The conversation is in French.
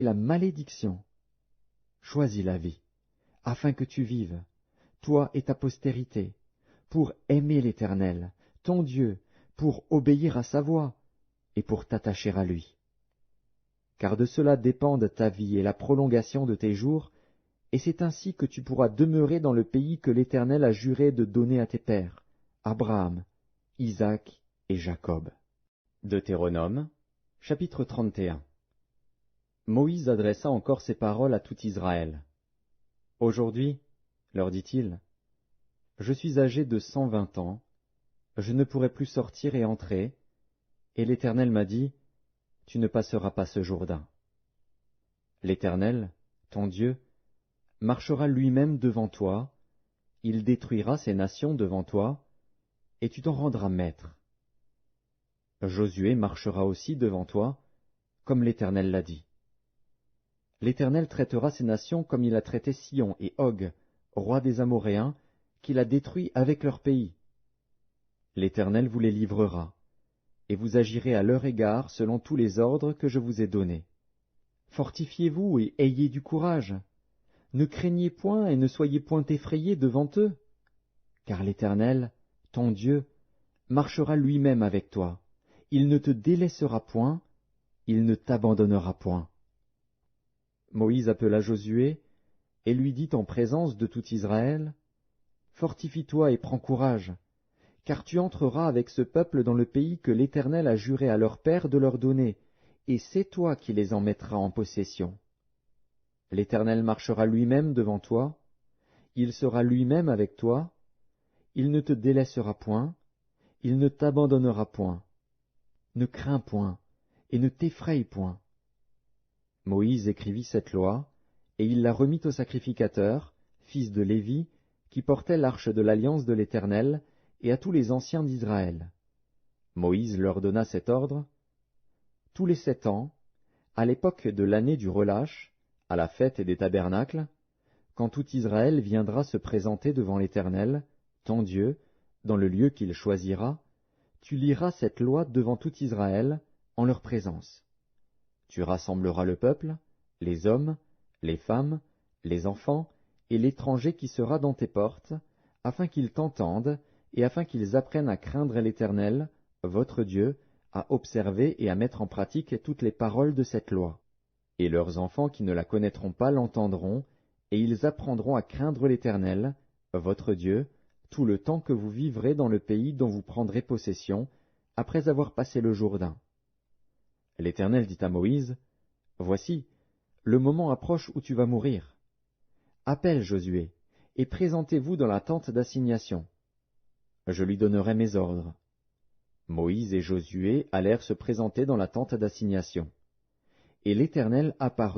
la malédiction. Choisis la vie, afin que tu vives, toi et ta postérité, pour aimer l'Éternel, ton Dieu, pour obéir à sa voix, et pour t'attacher à lui. Car de cela dépendent ta vie et la prolongation de tes jours, et c'est ainsi que tu pourras demeurer dans le pays que l'Éternel a juré de donner à tes pères, Abraham, Isaac et Jacob. Deutéronome, chapitre 31. Moïse adressa encore ces paroles à tout Israël. Aujourd'hui, leur dit-il, je suis âgé de 120 ans, je ne pourrai plus sortir et entrer, et l'Éternel m'a dit, tu ne passeras pas ce Jourdain. L'Éternel, ton Dieu, marchera lui-même devant toi, il détruira ces nations devant toi, et tu t'en rendras maître. Josué marchera aussi devant toi, comme l'Éternel l'a dit. L'Éternel traitera ces nations comme il a traité Sihon et Og, rois des Amoréens, qu'il a détruits avec leur pays. L'Éternel vous les livrera, et vous agirez à leur égard selon tous les ordres que je vous ai donnés. Fortifiez-vous et ayez du courage. Ne craignez point et ne soyez point effrayés devant eux, car l'Éternel, ton Dieu, marchera lui-même avec toi. Il ne te délaissera point, il ne t'abandonnera point. Moïse appela Josué et lui dit en présence de tout Israël, fortifie-toi et prends courage, car tu entreras avec ce peuple dans le pays que l'Éternel a juré à leurs pères de leur donner, et c'est toi qui les en mettras en possession. L'Éternel marchera lui-même devant toi, il sera lui-même avec toi, il ne te délaissera point, il ne t'abandonnera point. Ne crains point, et ne t'effraie point. Moïse écrivit cette loi, et il la remit au sacrificateur, fils de Lévi, qui portait l'arche de l'alliance de l'Éternel, et à tous les anciens d'Israël. Moïse leur donna cet ordre. Tous les 7 ans, à l'époque de l'année du relâche, à la fête des tabernacles, quand tout Israël viendra se présenter devant l'Éternel, ton Dieu, dans le lieu qu'il choisira, tu liras cette loi devant tout Israël, en leur présence. Tu rassembleras le peuple, les hommes, les femmes, les enfants, et l'étranger qui sera dans tes portes, afin qu'ils t'entendent, et afin qu'ils apprennent à craindre l'Éternel, votre Dieu, à observer et à mettre en pratique toutes les paroles de cette loi. Et leurs enfants qui ne la connaîtront pas l'entendront, et ils apprendront à craindre l'Éternel, votre Dieu, tout le temps que vous vivrez dans le pays dont vous prendrez possession, après avoir passé le Jourdain. L'Éternel dit à Moïse, voici, le moment approche où tu vas mourir. Appelle Josué, et présentez-vous dans la tente d'assignation. Je lui donnerai mes ordres. Moïse et Josué allèrent se présenter dans la tente d'assignation. Et l'Éternel apparut